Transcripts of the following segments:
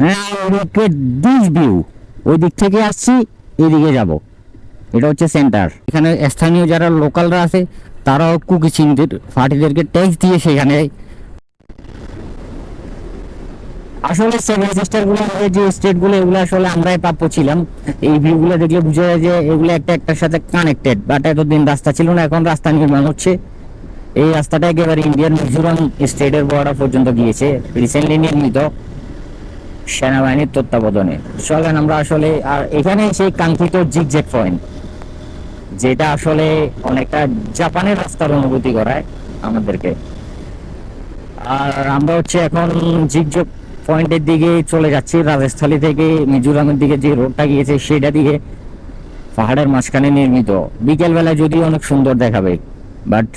হ্যাঁ, ওদিকে this view, ওই দিক থেকে আসছি, এদিকে যাব। এটা হচ্ছে সেন্টার। এখানে স্থানীয় যারা লোকালরা আছে তারাও কুকি চিনদের পার্টিদেরকে ট্যাক্স দিয়ে সেখানে আসলে সেভেন সিস্টার গুলো যে স্টেট গুলো এগুলো আসলে আমরাই প্রাপ্য ছিলাম। এই ভিউ গুলো দেখলে বোঝা যায় যে এগুলো একটা একটার সাথে কানেক্টেড, বাট এতদিন রাস্তা ছিল না, এখন রাস্তা নির্মাণ হচ্ছে। এই রাস্তাটা একেবারে ইন্ডিয়ান মিজোরাম স্টেটের বর্ডার পর্যন্ত গিয়েছে, রিসেন্টলি নির্মিত সেনাবাহিনীর তত্ত্বাবধানে। চলেন আমরা আসলে, আর এখানে সেই কাঙ্ক্ষিত জিগজ্যাগ পয়েন্ট, যেটা আসলে অনেকটা জাপানের রাস্তার অনুভূতি করায় আমাদেরকে। আর আমরা হচ্ছে এখন জিগজ্যাগ পয়েন্টের দিকে চলে যাচ্ছি। রাজস্থলী থেকে মিজোরামের দিকে যে রোডটা গিয়েছে সেটা দিয়ে পাহাড়ের মাঝখানে নির্মিত। বিকেল বেলায় যদি অনেক সুন্দর দেখাবে, বাট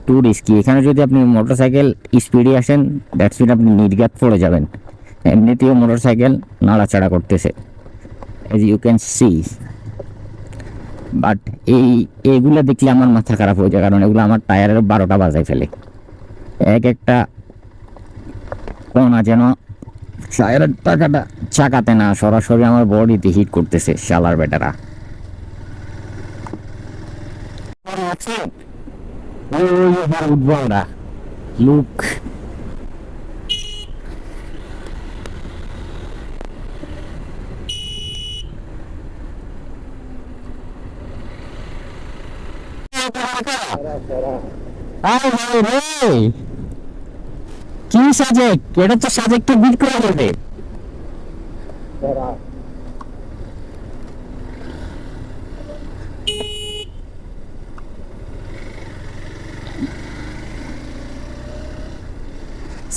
টু রিস্কি। এখানে যদি আপনি মোটরসাইকেল স্পিডে আসেন, দ্যাটস মিন আপনি নির্ঘাত পড়ে যাবেন। এমনিতেও মোটরসাইকেল নাড়াচাড়া করতেছে, as you can see. But এইগুলো দেখলে আমার মাথা খারাপ হয়ে যায়, কারণ এগুলো আমার টায়ারের 12টা বাজায় ফেলে। এক একটা কোনা যেন টায়ারের টাকাটা চাকাতে না, সরাসরি আমার বডিতে হিট করতেছে শালার বেটারা। উঠবো আমরা। লুক, কি সাজেক, এটা তো সাজেককে বিট করে দেবে।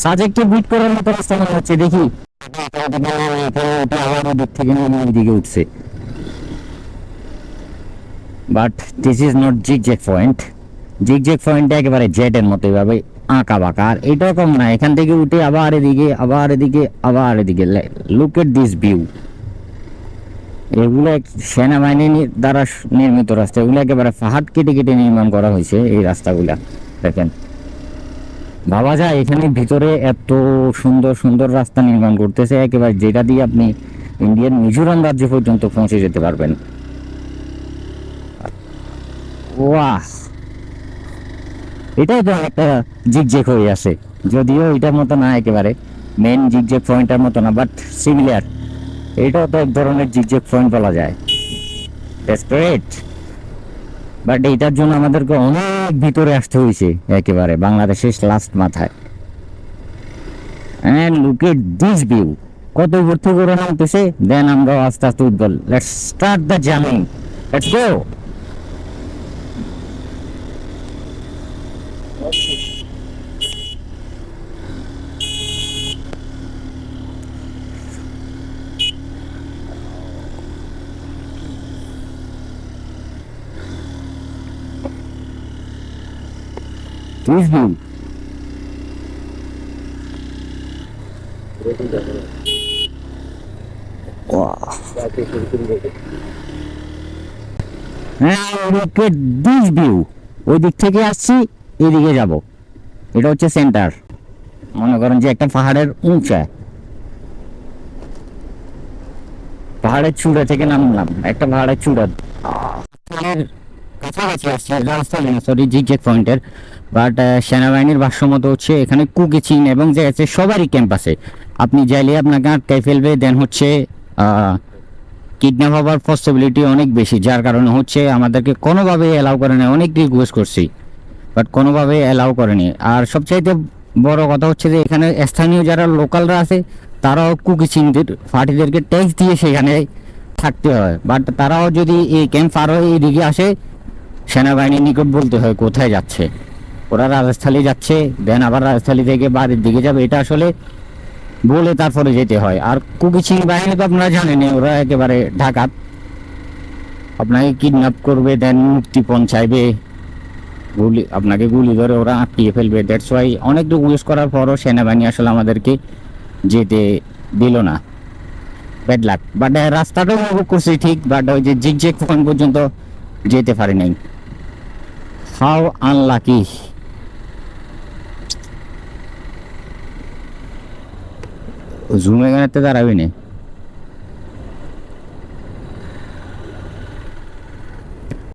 সাজেককে বিট করার মতো রাস্তা মনে হচ্ছে, দেখি। আবার ওদিক থেকে দিকে উঠছে, but this is not zigzag point. Zigzag পয়েন্টটা একেবারে জেটের মতো এভাবে আঁকা বাঁকা, আর এটাও কম না। এখান থেকে উঠে আবার এদিকে, আবার এদিকে, আবার এদিকে। Look at this view. এগুলো সেনাবাহিনী দ্বারা নির্মিত রাস্তা। এগুলো একেবারে পাহাড় কেটে কেটে নির্মাণ করা হয়েছে এই রাস্তাগুলা। দেখেন, ভাবা যায় এখানে ভিতরে এত সুন্দর সুন্দর রাস্তা নির্মাণ করতেছে, একেবারে যেটা দিয়ে আপনি ইন্ডিয়ান মিজোরাম রাজ্য পর্যন্ত পৌঁছে যেতে পারবেন। ওয়াহ, এটাই তো একটা জিগজ্যাগ হয়ে আছে, যদিও এটার মতো না, একেবারে মেন জিগজ্যাগ পয়েন্টের মতো না, বাট সিমিলার। এটাও তো এক ধরনের জিগজ্যাগ পয়েন্ট বলা যায়। That's great. বাট এটার জন্য আমাদেরকে অনেক ভিতরে আসতে হয়েছে, একেবারে বাংলাদেশের লাস্ট মাথায়। And look at this view, কত উপর থেকে ওরা নামতেছে, দেন আমরা আস্তে আস্তে উঠবো। Let's start the journey, let's go. This view, হ্যাঁ, লুক এট দিস ভিউ, ওই দিক থেকে আসছি, এদিকে যাব। এটা হচ্ছে সেন্টার। মনে করেন যে একটা পাহাড়ের উঁচা, পাহাড়ের চূড়া থেকে নামলাম, একটা পাহাড়ের চূড়া কাছাকাছি আসছে রাজস্থানে, সরি জিগজ্যাগ পয়েন্টের। বাট সেনাবাহিনীর ভাষ্য মতো হচ্ছে এখানে কুকি চিন এবং যে আছে সবারই ক্যাম্প আছে। আপনি চাইলে আপনাকে আটকাই ফেলবে, দেন হচ্ছে কিডন্যাপ হওয়ার পসিবিলিটি অনেক বেশি, যার কারণে হচ্ছে আমাদেরকে কোনোভাবে অ্যালাউ করে না। অনেক রিকোয়েস্ট করছি, বাট কোনোভাবে অ্যালাউ করেনি। আর সবচাইতে বড় কথা হচ্ছে যে এখানে স্থানীয় যারা লোকালরা আছে তারাও কুকি চিনদের পার্টিদেরকে ট্যাক্স দিয়ে সেখানে থাকতে হয়। বাট তারাও যদি এই ক্যাম্প পার হয়ে এইদিকে আসে, সেনাবাহিনীর নিকট বলতে হয় কোথায় যাচ্ছে। ওরা রাজস্থলী যাচ্ছে, দেন আবার রাজস্থলী থেকে বাড়ির দিকে যাবে, এটা আসলে বলে তারপরে যেতে হয়। আর কুকি চিন বাহিনী তো আপনারা জানেন, ওরা একেবারে ডাকাত, আপনাকে কিডন্যাপ করবে, দেন মুক্তিপণ চাইবে, গুলি আপনাকে গুলি করে ওরা আটকিয়ে ফেলবে। দ্যাটস ওয়াই অনেক রিকোয়েস্ট করার পরও সেনাবাহিনী আসলে আমাদেরকে যেতে দিল না। Bad luck. বাট রাস্তাটা উপভোগ করছি ঠিক, বাট ওই যে জিগজ্যাগ পয়েন্ট পর্যন্ত যেতে পারি নাই। How unlucky. জুম এখানে দাঁড়াবি না।